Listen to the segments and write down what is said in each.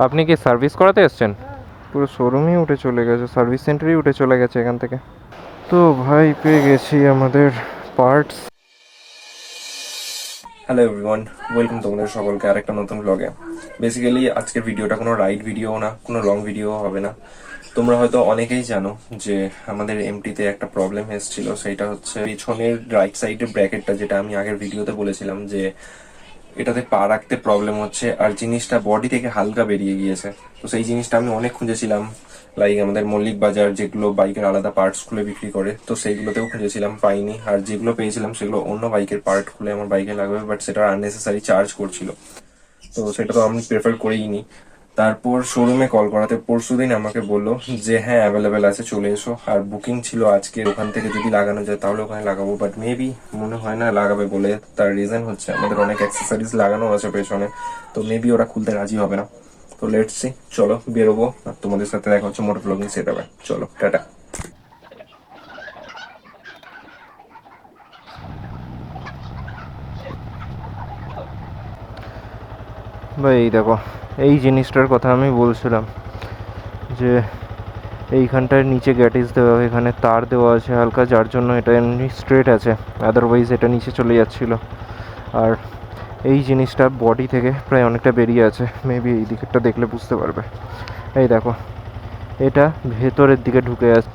আপনি কি সার্ভিস করাতে এসেছেন? পুরো শোরুমই উঠে চলে গেছে, সার্ভিস সেন্টারই উঠে চলে গেছে এখান থেকে। তো ভাই পেয়ে গেছি আমাদের পার্টস। হ্যালো এভরিওয়ান, ওয়েলকাম তোমাদের সকলকে আরেকটা নতুন ব্লগে। বেসিক্যালি আজকের ভিডিওটা কোনো রাইড ভিডিও না, কোনো লং ভিডিও হবে না। তোমরা হয়তো অনেকেই জানো যে আমাদের এমটিতে একটা প্রবলেম এসেছিল, সেইটা হচ্ছে পিছনের রাইট সাইডের ব্র্যাকেটটা, যেটা আমি আগের ভিডিওতে বলেছিলাম যে এটাতে পা রাখতে প্রবলেম হচ্ছে আর জিনিসটা বডি থেকে হালকা বেরিয়ে গিয়েছে। তো সেই জিনিসটা আমি অনেক খুঁজেছিলাম, লাইক আমাদের মল্লিক বাজার যেগুলো বাইকের আলাদা পার্টস খুলে বিক্রি করে, তো সেইগুলোতেও খুঁজেছিলাম, পাইনি। আর যেগুলো পেয়েছিলাম সেগুলো অন্য বাইকের পার্ট খুলে আমার বাইকে লাগবে, বাট সেটা আননেসেসারি চার্জ করছিল, তো সেটা তো আমি প্রেফার করেই নি। তারপর শোরুমে কল করাতে পরশুদিন আমাকে বললো যে হ্যাঁ অ্যাভেলেবেল আছে, চলে এসো। আর বুকিং ছিল আজকে, ওখান থেকে যদি লাগানো যায় তাহলে ওখানে লাগাবো, বাট মেবি মনে হয় না লাগাবে বলে। তার রিজন হচ্ছে আমাদের অনেক অ্যাক্সেসরিজ লাগানো আছে পেছনে, তো মেবি ওরা খুলতে রাজি হবে না। তো লেটস সি, চলো বেরোবো আর তোমাদের সাথে দেখা হচ্ছে মোটর ব্লগিং সেট হবে। চলো টাটা। ভাই এই দেখো, এই জিনিসটার কথা আমি বলছিলাম যে এইখানটার নিচে গ্যাটিস দেওয়া, এখানে তার দেওয়া আছে হালকা, যার জন্য এটা এমনি স্ট্রেট আছে, আদারওয়াইজ এটা নিচে চলে যাচ্ছিলো। আর এই জিনিসটা বডি থেকে প্রায় অনেকটা বেরিয়ে আছে, মেবি এই দিকেরটা দেখলে বুঝতে পারবে। এই দেখো, এটা ভেতরের দিকে ঢুকে আছে,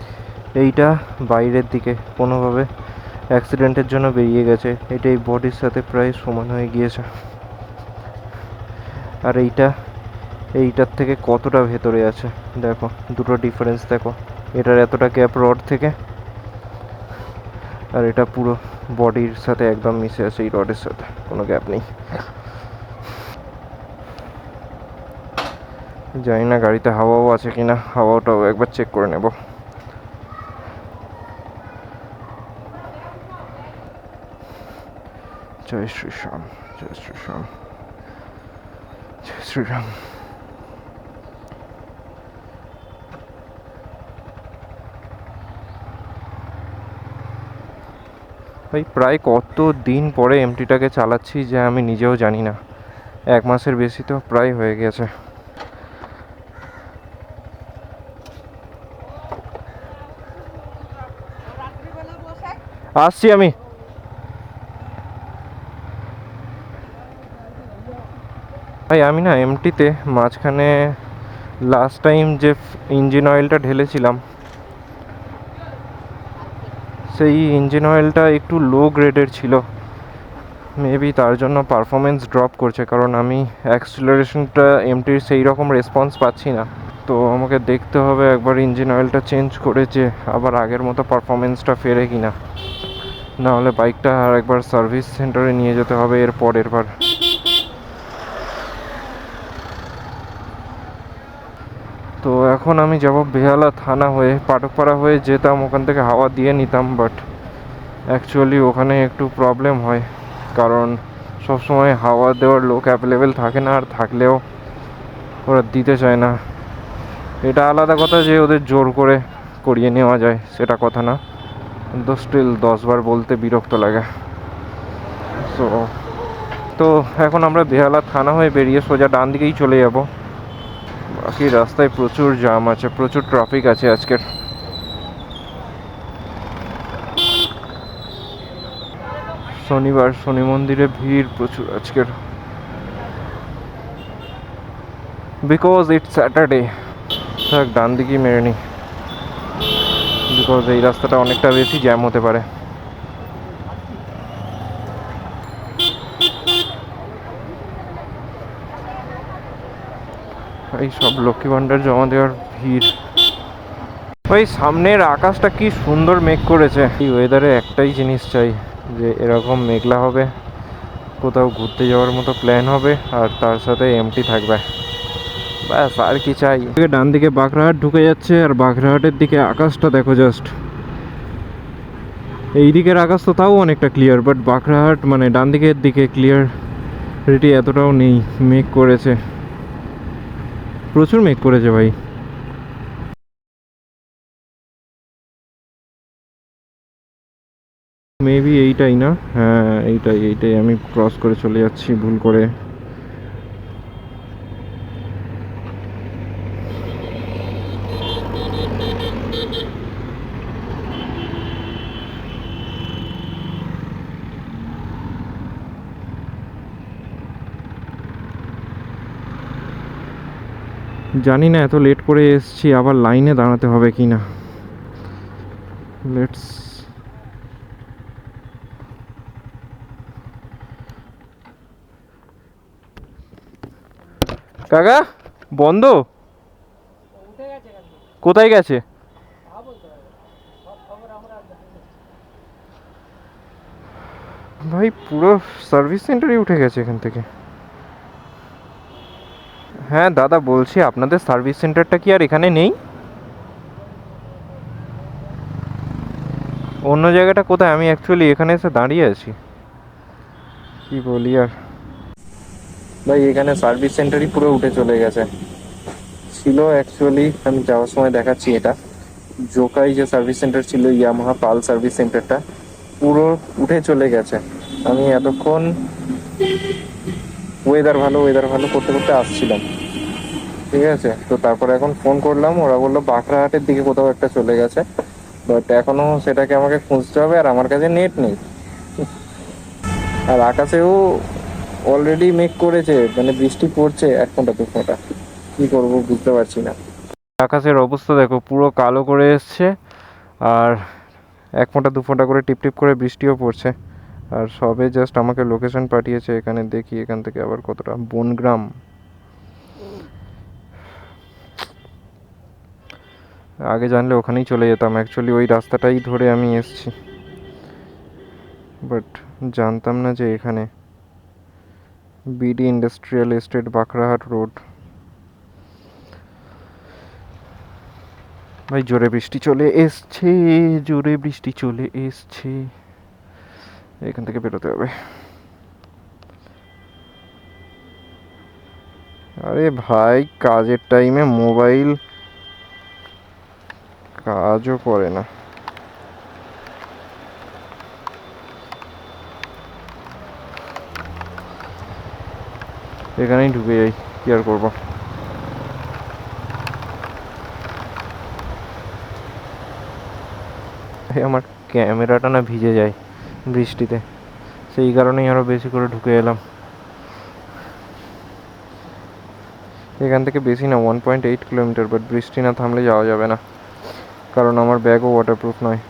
এইটা বাইরের দিকে কোনোভাবে অ্যাক্সিডেন্টের জন্য বেরিয়ে গেছে। এটা এই বডির সাথে প্রায় সমান হয়ে গিয়েছে। আর এইটার থেকে কতটা ভেতরে আছে দেখো, দুটো ডিফারেন্স দেখো। এটার এতটা গ্যাপ রড থেকে, আর এটা পুরো বডির সাথে একদম মিশে আছে, এই রডের সাথে কোনো গ্যাপ নেই। জানি না গাড়িতে হাওয়াও আছে কিনা, হাওয়াটাও একবার চেক করে নেব। জয় শ্রীরাম, জয় শ্রীরাম, জয় শ্রীরাম। ভাই প্রায় কত দিন পরে এমটিটাকে চালাচ্ছি যে আমি নিজেও জানি না, 1 মাসের বেশি তো প্রায় হয়ে গেছে। আসছি আমি। ভাই আমি না এমটিতে মাঝখানে লাস্ট টাইম যে ইঞ্জিন অয়েলটা ঢেলেছিলাম, সেই ইঞ্জিন অয়েলটা একটু লো গ্রেডের ছিল। মেবি তার জন্য পারফরমেন্স ড্রপ করছে, কারণ আমি অ্যাক্সিলারেশনটা এমটির সেই রকম রেসপন্স পাচ্ছি না। তো আমাকে দেখতে হবে একবার ইঞ্জিন অয়েলটা চেঞ্জ করে যে আবার আগের মতো পারফরমেন্সটা ফেরে কিনা, নাহলে বাইকটা আর একবার সার্ভিস সেন্টারে নিয়ে যেতে হবে এর পরের বার। তো এখন আমি যাব বেহালা থানা হয়ে, পাটকপাড়া হয়ে যেতাম, ওখান থেকে হাওয়া দিয়ে নিতাম, বাট অ্যাকচুয়ালি ওখানে একটু প্রবলেম হয়, কারণ সবসময় হাওয়া দেওয়ার লোক অ্যাভেলেবেল থাকে না, আর থাকলেও ওরা দিতে চায় না। এটা আলাদা কথা যে ওদের জোর করে করিয়ে নেওয়া যায়, সেটা কথা না, কিন্তু স্টিল 10 বার বলতে বিরক্ত লাগে। সো তো এখন আমরা বেহালা থানা হয়ে বেরিয়ে সোজা ডান দিকেই চলে যাব। বাকি রাস্তায় প্রচুর জ্যাম আছে, প্রচুর ট্রাফিক আছে আজকের। শনিবার, শনি মন্দিরে ভিড় প্রচুর আজকের, বিকজ ইটস স্যাটারডে। থাক ডান দিকেই মেরে নিই, বিকজ এই রাস্তাটা অনেকটা বেশি জ্যাম হতে পারে। এই সব লক্ষ্মী ভাণ্ডার জমা দেওয়ার ভিড়। ওই সামনের আকাশটা কি সুন্দর মেঘ করেছে। এই ওয়েদারে একটাই জিনিস চাই, যে এরকম মেঘলা হবে, কোথাও ঘুরতে যাওয়ার মতো প্ল্যান হবে, আর তার সাথে এমটি থাকবে, ব্যাস আর কি চাই। ডান দিকে বাগরাহাট ঢুকে যাচ্ছে, আর বাগরাহাটের দিকে আকাশটা দেখো জাস্ট। এই দিকের আকাশ তো তাও অনেকটা ক্লিয়ার, বাট বাগরাহাট মানে ডান দিকের দিকে ক্লিয়ারিটি এতটাও নেই, মেঘ করেছে, প্রচুর মেঘ করেছে ভাই। মেবি এইটাই না, হ্যাঁ এইটাই আমি ক্রস করে চলে যাচ্ছি ভুল করে। জানি না এত লেট করে এসছি আবার লাইনে দাঁড়াতে হবে কি না। লেটস কাকা বন্ধ কোথায় গেছে? ভাই পুরো সার্ভিস সেন্টারই উঠে গেছে এখান থেকে। হ্যাঁ দাদা বলছি আপনাদের সার্ভিস সেন্টারটা কি আর এখানে নেই? অন্য জায়গাটা কোথায়? আমি অ্যাকচুয়ালি এখানে এসে দাঁড়িয়ে আছি। কি বলি আর ভাই, এখানে সার্ভিস সেন্টারই পুরো উঠে চলে গেছে। ছিল অ্যাকচুয়ালি, আমি যাওয়ার সময় দেখাচ্ছি, এটা জোকাই যে সার্ভিস সেন্টার ছিল, ইয়ামাহা পাল সার্ভিস সেন্টারটা পুরো উঠে চলে গেছে। আমি এতক্ষণ ওয়েদার ভালো করতে করতে আসছিলাম, ঠিক আছে? তো তারপরে এখন ফোন করলাম, ওরা বললো বাঁকড়াহাটের দিকে কোথাও একটা চলে গেছে, বাট এখনো সেটাকে আমাকে খুঁজতে হবে, আর আমার কাছে নেট নেই। আর আকাশেও অলরেডি মেঘ করেছে, মানে বৃষ্টি পড়ছে 1 ফোঁটা 2 ফোঁটা। কি করবো বুঝতে পারছি না। আকাশের অবস্থা দেখো, পুরো কালো করে এসছে, আর 1 ফোঁটা 2 ফোঁটা করে টিপ টিপ করে বৃষ্টিও পড়ছে। আর সবে জাস্ট আমাকে লোকেশন পাঠিয়েছে, এখানে দেখি এখান থেকে আবার কতটা, বনগ্রাম। আগে জানলে ওখানেই চলে যেতাম, অ্যাকচুয়ালি ওই রাস্তাটাই ধরে আমি এসছি, বাট জানতাম না যে এখানে BD industrial estate, Bankrahat road. ভাই জোরে বৃষ্টি চলে এসছে, জোরে বৃষ্টি চলে এসছে, এখান থেকে বেরোতে হবে। আরে ভাই কাজের টাইমে মোবাইল কাজও করে না। এখানেই ঢুকে যাই, কি আর করবো। আমার ক্যামেরাটা না ভিজে যায় বৃষ্টিতে, সেই কারণেই আরো বেশি করে ঢুকে এলাম। এখান থেকে বেশি না 1.8 কিলোমিটার, বাট বৃষ্টি না থামলে যাওয়া যাবে না, কারণ আমার ব্যাগও ওয়াটারপ্রুফ নয়।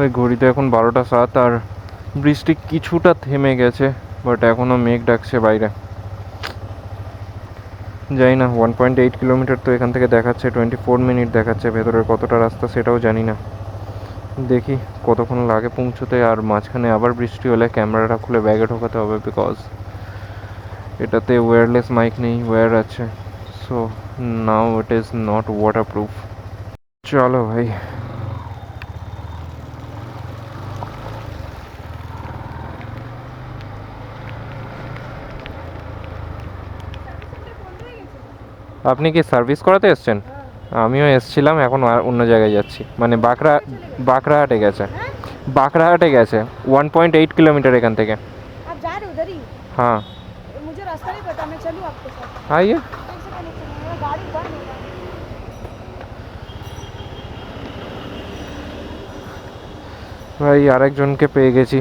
ওই ঘড়িতে এখন 12টা 7, আর বৃষ্টি কিছুটা থেমে গেছে, বাট এখনও মেঘ ডাকছে বাইরে। জানি না, 1.8 কিলোমিটার তো এখান থেকে দেখাচ্ছে, 24 মিনিট দেখাচ্ছে, ভেতরের কতটা রাস্তা সেটাও জানি না। দেখি কতক্ষণ লাগে পৌঁছতে, আর মাঝখানে আবার বৃষ্টি হলে ক্যামেরাটা খুলে ব্যাগে ঢোকাতে হবে, বিকজ এটাতে ওয়্যারলেস মাইক নেই, ওয়্যার আছে, so now it is not waterproof. চলো ভাই। আপনি কি সার্ভিস করাতে এসছেন? আমিও এসছিলাম, এখন অন্য জায়গায় যাচ্ছি, মানে বাঁকড়াহাটে গেছে। বাঁকড়াহাটে গেছে 1.8 কিলোমিটার এখান থেকে। आप जा रहे हो उधर ही? हाँ मुझे रास्ता नहीं पता, मैं चलूँ आपके साथ? आइए। एक सेकंड, मेरा गाड़ी बंद हो रहा है। ভাই আরেকজনকে পেয়ে গেছি,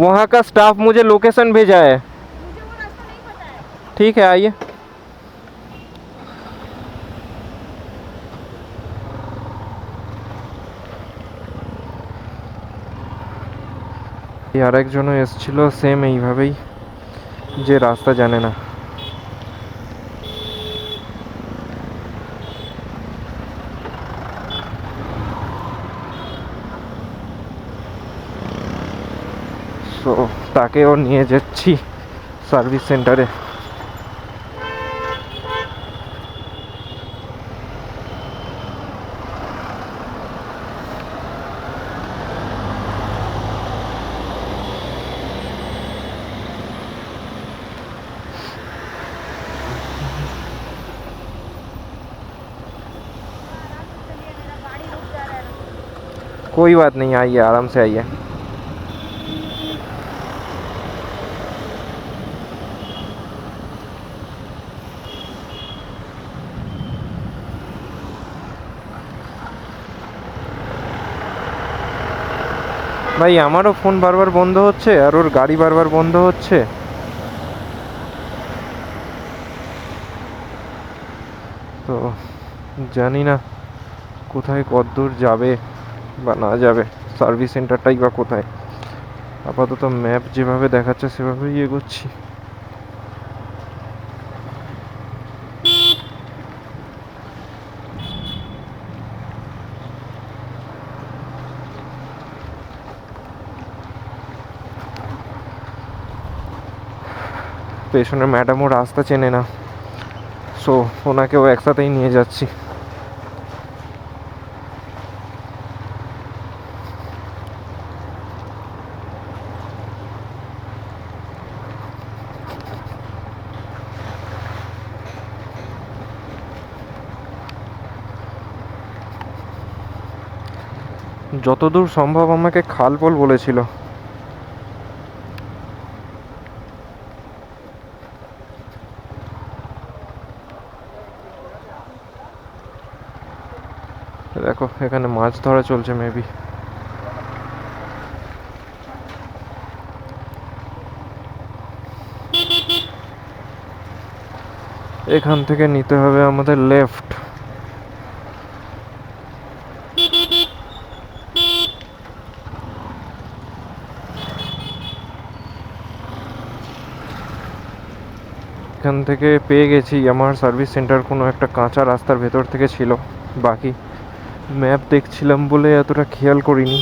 वहाँ का स्टाफ मुझे लोकेशन भेजा है। मुझे वो रास्ता नहीं पता है। ठीक है आइए। আর একজনও এসছিল সেম এইভাবেই, যে রাস্তা জানে না। সো তাকেও নিয়ে যাচ্ছি সার্ভিস সেন্টারে। कोई बात नहीं, आइए आराम से आइए। ভাই আমারও ফোন বারবার বন্ধ হচ্ছে আর ওর গাড়ি বারবার বন্ধ হচ্ছে। তো জানি না কোথায় কতদূর যাবে বা না যাবে, সার্ভিস সেন্টারটাই বা কোথায়। আপাতত ম্যাপ যেভাবে দেখাচ্ছে সেভাবেই এগোচ্ছি। পেছনের ম্যাডামও রাস্তা চেনে না, সো ওনাকেও একসাথেই নিয়ে যাচ্ছি। যতদূর সম্ভব আমাকে খালপল বলেছিল। দেখো এখানে মাছ ধরা চলছে মেবি। এখান থেকে নিতে হবে আমাদের লেফট। এখান থেকে পেয়ে গেছি আমার সার্ভিস সেন্টার, কোনো একটা কাঁচা রাস্তার ভেতর থেকে ছিল। বাকি ম্যাপ দেখছিলাম বলে এতটা খেয়াল করিনি।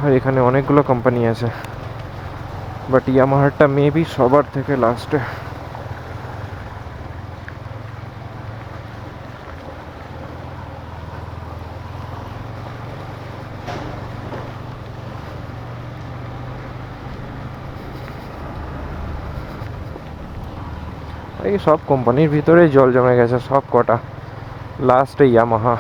আর এখানে অনেকগুলো কোম্পানি আছে, বাট ইয়ামাহারটা মেবি সবার থেকে লাস্টে। এই সব কোম্পানির ভিতরে জল জমে গেছে সব কটা, লাস্টে ইয়ামাহা।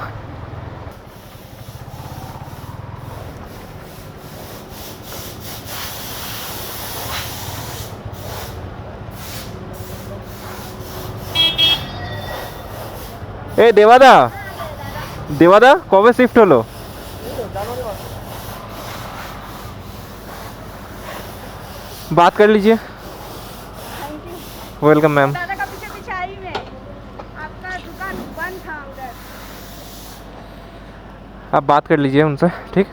ए देवादा, देवादा कब शिफ्ट हलो? बात कर लीजिए। Thank you. Welcome ma'am. दादा का पीछे पीछे आई मैं, आपका दुकान बंद था उधर। आप बात कर लीजिए उनसे, ठीक?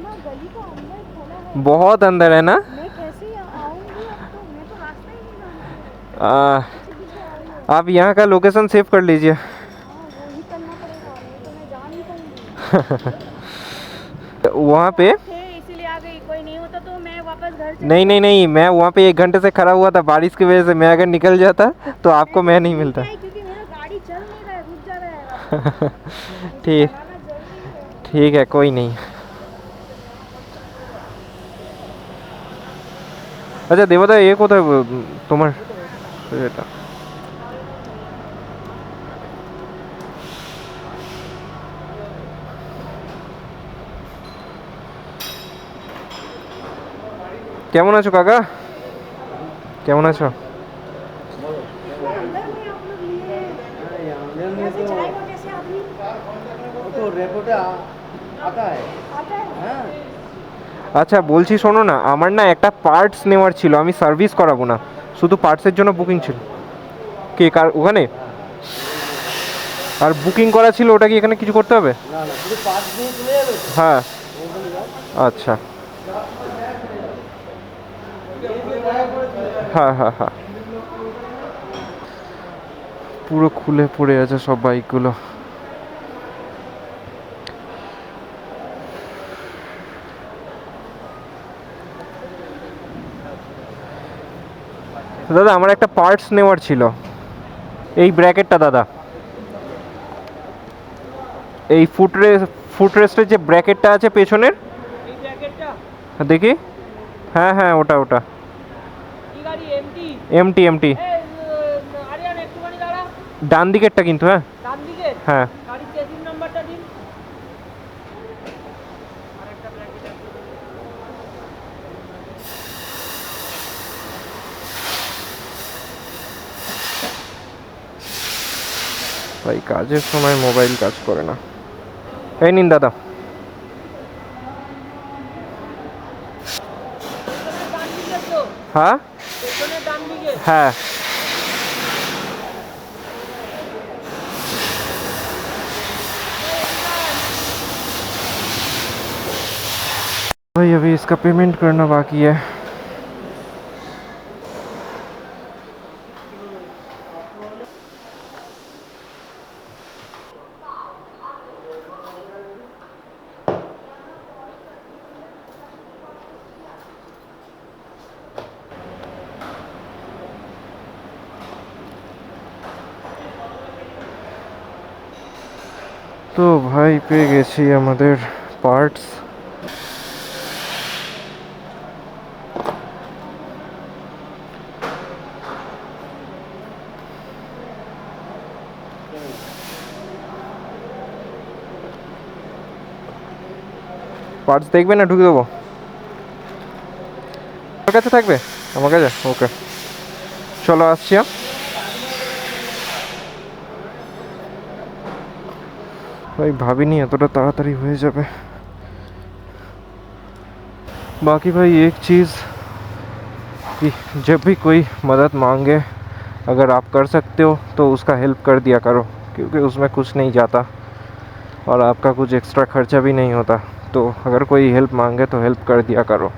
मैं गली को अंदर खोला है, बहुत अंदर है ना। मैं कैसे आऊंगी अब, तो मैं तो रास्ता ही नहीं जानती। पीछे पीछे आ रही है। आप यहाँ का लोकेशन सेव कर लीजिए। हाँ वही करना पड़ेगा, नहीं तो मैं जा नहीं पाऊंगी। वहाँ पे थे इसीलिए आ गई, कोई नहीं होता तो मैं वापस घर चली नहीं नहीं नहीं, मैं वहाँ पे 1 घंटे से खड़ा हुआ था बारिश की वजह से। मैं अगर निकल जाता तो आपको मैं नहीं मिलता। जाती, क्योंकि मेरा गाड़ी चल नहीं रहा है, रुक जा रहा है। ठीक, चलाना जरूरी है। ठीक है, कोई नहीं। আচ্ছা দেবদা, এ কোথায় তোমার এটা? কেমন আছো কাকা? কেমন আছো? अंदर में आप लोग लिए कैसे चलाएगा, कैसे आदमी वो तो रिपोर्ट आता है। आता है? हाँ আচ্ছা বলছি শোনো না, আমার না একটা পার্টস নেওয়ার ছিল, আমি সার্ভিস করাবো না, শুধু পার্টসের জন্য বুকিং ছিল। কে কার ওখানে? আর বুকিং করা ছিল, ওটা কি এখানে কিছু করতে হবে? না না, শুধু পাঁচ দিয়ে চলে যাবে তো। হ্যাঁ ওখানে যাও। আচ্ছা, হ্যাঁ হ্যাঁ হ্যাঁ। পুরো খুলে পড়ে আছে সব বাইকগুলো। দাদা আমার একটা পার্টস নেওয়ার ছিল, এই ব্র্যাকেটটা দাদা, এই ফুটরেস্টের যে ব্র্যাকেটটা আছে পেছনের, দেখি। হ্যাঁ হ্যাঁ ওটা ওটা, এমটি এমটি। ডান দিকেরটা কিন্তু, হ্যাঁ ডান দিকে হ্যাঁ। গাড়ির চেসিস নাম্বারটা দিন। আরেকটা ব্ল্যাঙ্কেট আছে। ভাই কাজের সময় মোবাইল কাজ করে না। এই নিন দাদা। পেছনের ডান দিকে তো, হ্যাঁ পেছনের ডান দিকে। হ্যাঁ। भाई अभी इसका पेमेंट करना बाकी है। তো ভাই পেয়ে গেছি আমাদের পার্টস। পার্টস দেখবে না ঢুকে দেবো? আমার কাছে থাকবে? আমার কাছে ওকে, চলো আসছি। भाई भाभी এতটা তাড়াতাড়ি হয়ে যাবে। बाकी भाई एक चीज़ कि जब भी कोई मदद मांगे, अगर आप कर सकते हो तो उसका हेल्प कर दिया करो, क्योंकि उसमें कुछ नहीं जाता और आपका कुछ एक्स्ट्रा खर्चा भी नहीं होता। तो अगर कोई हेल्प मांगे तो हेल्प कर दिया करो।